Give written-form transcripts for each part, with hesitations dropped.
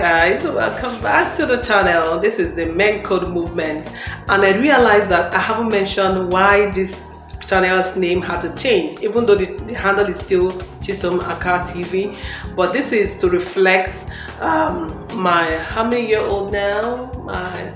guys, welcome back to the channel. This is the Men Code movement, and I realized that I haven't mentioned why this channel's name had to change, even though the handle is still chisomakahtv, but this is to reflect my how many year old now, my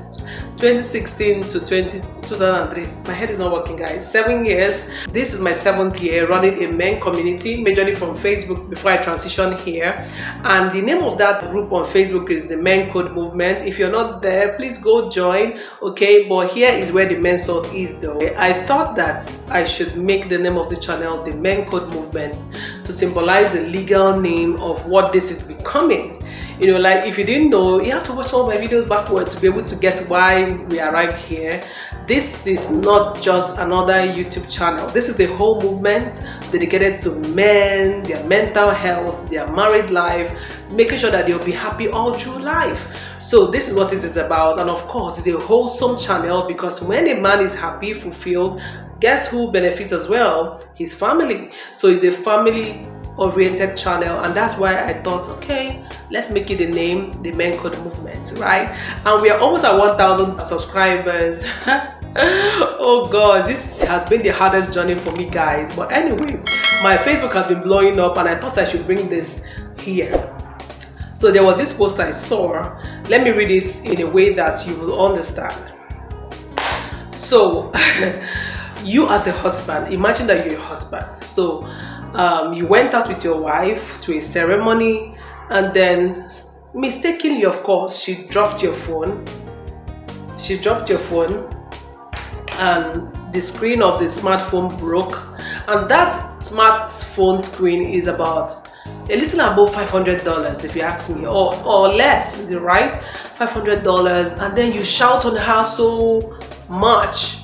2016 to 2003. My head is not working, guys. 7 years. This is my 7th year running a men community, majorly from Facebook before I transitioned here. And the name of that group on Facebook is the Men Code movement. If you're not there, please go join. Okay, but here is where the main source is though. I thought that I should make the name of the channel the Men Code movement to symbolize the legal name of what this is becoming. You know, like if you didn't know, you have to watch some of my videos backwards to be able to get why we arrived here. This is not just another YouTube channel. This is a whole movement dedicated to men, their mental health, their married life, making sure that they'll be happy all through life. So this is what it is about, and of course it's a wholesome channel, because when a man is happy, fulfilled, guess who benefits as well? His family. So it's a family oriented channel, and that's why I thought, okay, let's make it the name, the Men Code movement, right? And we are almost at 1,000 subscribers. Oh god, this has been the hardest journey for me, guys, but anyway, my Facebook has been blowing up and I thought I should bring this here. So there was this post I saw. Let me read it in a way that you will understand. So you as a husband, imagine that you're a husband. So you went out with your wife to a ceremony, and then mistakenly, of course, she dropped your phone, and the screen of the smartphone broke, and that smartphone screen is about a little above $500 if you ask me, or less, right? $500, and then you shout on her so much.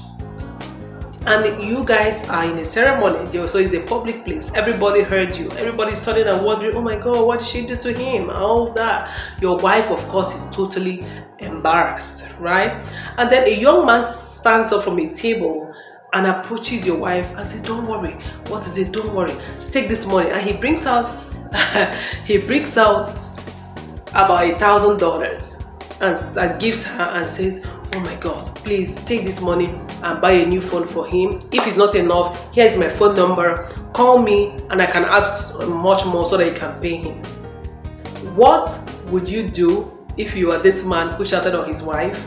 And you guys are in a ceremony, so it's a public place. Everybody heard you. Everybody's turning and wondering, oh my god, what did she do to him? All of that. Your wife, of course, is totally embarrassed, right? And then a young man stands up from a table and approaches your wife and says, don't worry. What is it? Don't worry. Take this money. And he brings out about $1,000 and gives her and says, oh my god, please take this money and buy a new phone for him. If it's not enough, here's my phone number, call me and I can ask much more so that you can pay him. What would you do if you are this man who shouted on his wife?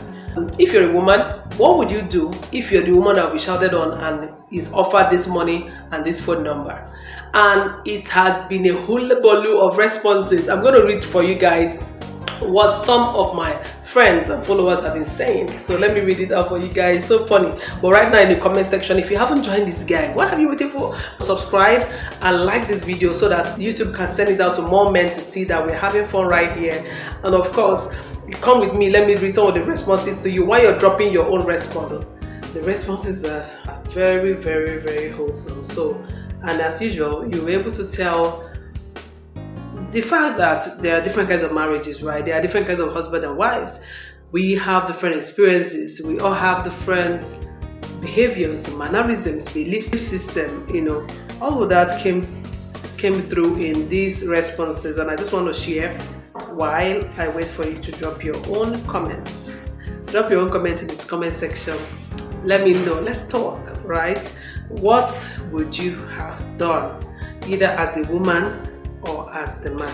If you're a woman, what would you do if you're the woman that will be shouted on and is offered this money and this phone number? And it has been a hullabaloo of responses. I'm going to read for you guys what some of my friends and followers have been saying. So let me read it out for you guys. So funny. But right now in the comment section, if you haven't joined this guy, what are you waiting for? Subscribe and like this video so that YouTube can send it out to more men to see that we're having fun right here. And of course, come with me, let me read some of the responses to you while you're dropping your own response. The responses are very, very, very wholesome. So, and as usual, you'll be able to tell the fact that there are different kinds of marriages, right? There are different kinds of husbands and wives. We have different experiences. We all have different behaviors, mannerisms, belief system, you know. All of that came through in these responses, and I just want to share while I wait for you to drop your own comments. Drop your own comment in the comment section. Let me know. Let's talk, right? What would you have done, either as the woman or as the man?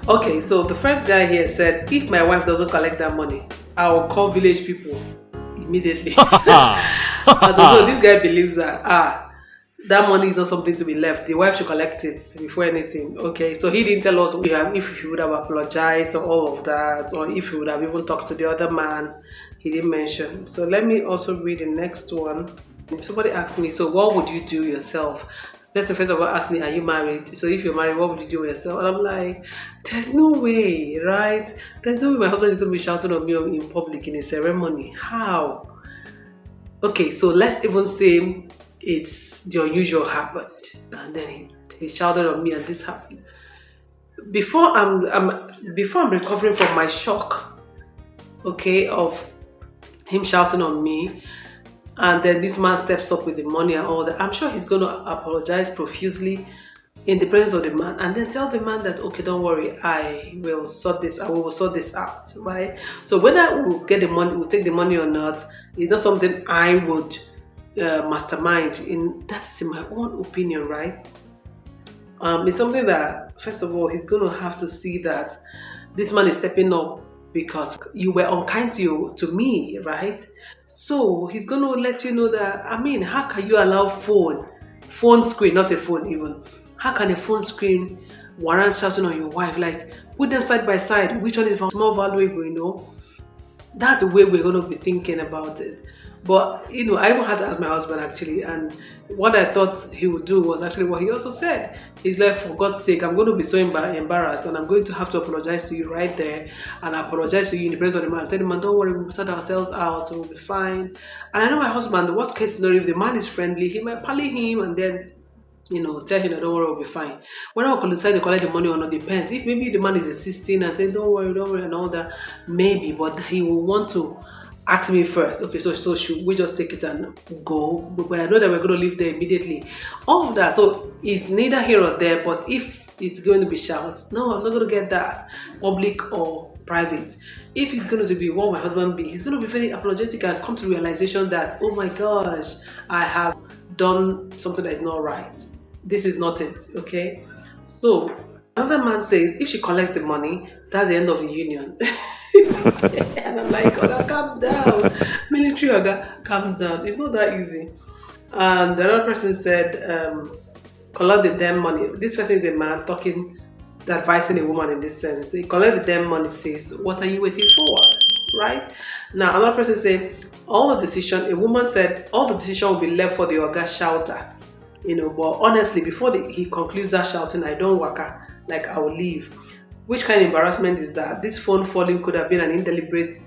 Okay, so the first guy here said, if my wife doesn't collect that money, I will call village people immediately. I don't know, this guy believes that that money is not something to be left. The wife should collect it before anything. Okay, so he didn't tell us if he would have apologized or all of that, or if he would have even talked to the other man. He didn't mention. So let me also read the next one. Somebody asked me, so what would you do yourself? Let's first of all ask me, are you married? So if you're married, what would you do yourself? And I'm like, there's no way, right? There's no way my husband is going to be shouting on me in public in a ceremony. How? Okay, so let's even say it's the unusual happened, and then he shouted on me and this happened. Before I'm recovering from my shock, okay, of him shouting on me, and then this man steps up with the money and all that, I'm sure he's going to apologize profusely in the presence of the man, and then tell the man that, okay, don't worry, I will sort this out, right? So whether we'll get the money, we'll take the money or not, it's not something I would mastermind. That's in my own opinion, right? It's something that, first of all, he's going to have to see that this man is stepping up because you were unkind to me, right? So he's going to let you know that, I mean, how can you allow phone screen, not a phone even, how can a phone screen warrant shouting on your wife? Like, put them side by side, which one is more valuable, you know? That's the way we're going to be thinking about it. But, you know, I even had to ask my husband actually, and what I thought he would do was actually what he also said. He's like, for God's sake, I'm going to be so embarrassed, and I'm going to have to apologize to you right there, and I apologize to you in the presence of the man. Tell the man, don't worry, we'll sort ourselves out, so we'll be fine. And I know my husband, the worst case scenario, if the man is friendly, he might parley him and then, you know, tell him that don't worry, we'll be fine. When I will decide to collect the money or not depends. If maybe the man is insisting and saying don't worry and all that, maybe, but he will want to ask me first. Okay, so should we just take it and go? But I know that we're going to leave there immediately. All of that. So it's neither here or there. But if it's going to be shouts, no, I'm not going to get that, public or private. If it's going to be what my husband be, he's going to be very apologetic and come to realization that, oh my gosh, I have done something that is not right. This is not it. Okay. So another man says, if she collects the money, that's the end of the union. And I'm like, oh, calm down, military Oga, calm down. It's not that easy. And the other person said, collect the damn money. This person is a man talking, advising a woman in this sense. He collect the damn money, says, what are you waiting for? Right? Now another person said, all the decision, a woman said, all the decision will be left for the Oga shouter. You know, but honestly, before he concludes that shouting, I don't waka, like I will leave. Which kind of embarrassment is that? This phone falling could have been an indeliberate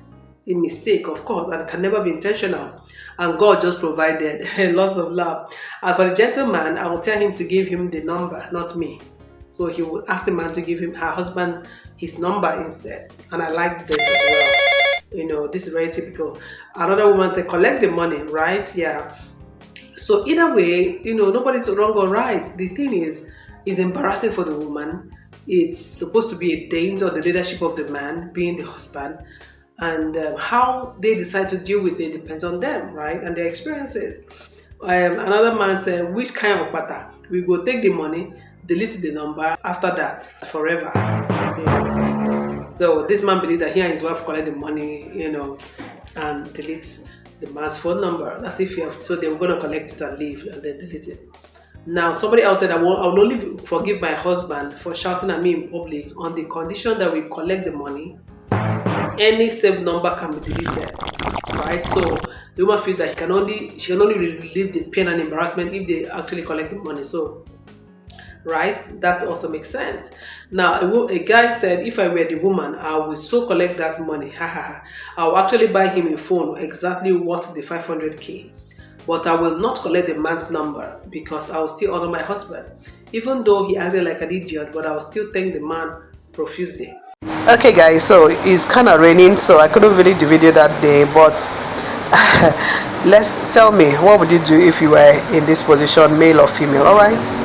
mistake, of course, and can never be intentional. And God just provided lots of love. As for the gentleman, I will tell him to give him the number, not me. So he will ask the man to give him, her husband, his number instead. And I like this as well. You know, this is very typical. Another woman said, collect the money, right? Yeah. So either way, you know, nobody's wrong or right. The thing is, it's embarrassing for the woman. It's supposed to be a danger, the leadership of the man, being the husband. And how they decide to deal with it depends on them, right? And their experiences. Another man said, which kind of butter? We go take the money, delete the number, after that, forever. Okay. So this man believed that he and his wife collect the money, you know, and delete the man's phone number. That's if you have, so they were going to collect it and leave and then delete it. Now, somebody else said, I will only forgive my husband for shouting at me in public on the condition that we collect the money. Any saved number can be deleted, right? So the woman feels that she can only relieve the pain and embarrassment if they actually collect the money. So, right, that also makes sense. Now, a guy said, if I were the woman, I would so collect that money. I will actually buy him a phone exactly worth the 500k. But I will not collect the man's number because I will still honor my husband. Even though he acted like an idiot, but I will still thank the man profusely. Okay guys, so it's kind of raining, so I couldn't really do video that day, but tell me, what would you do if you were in this position, male or female? Alright?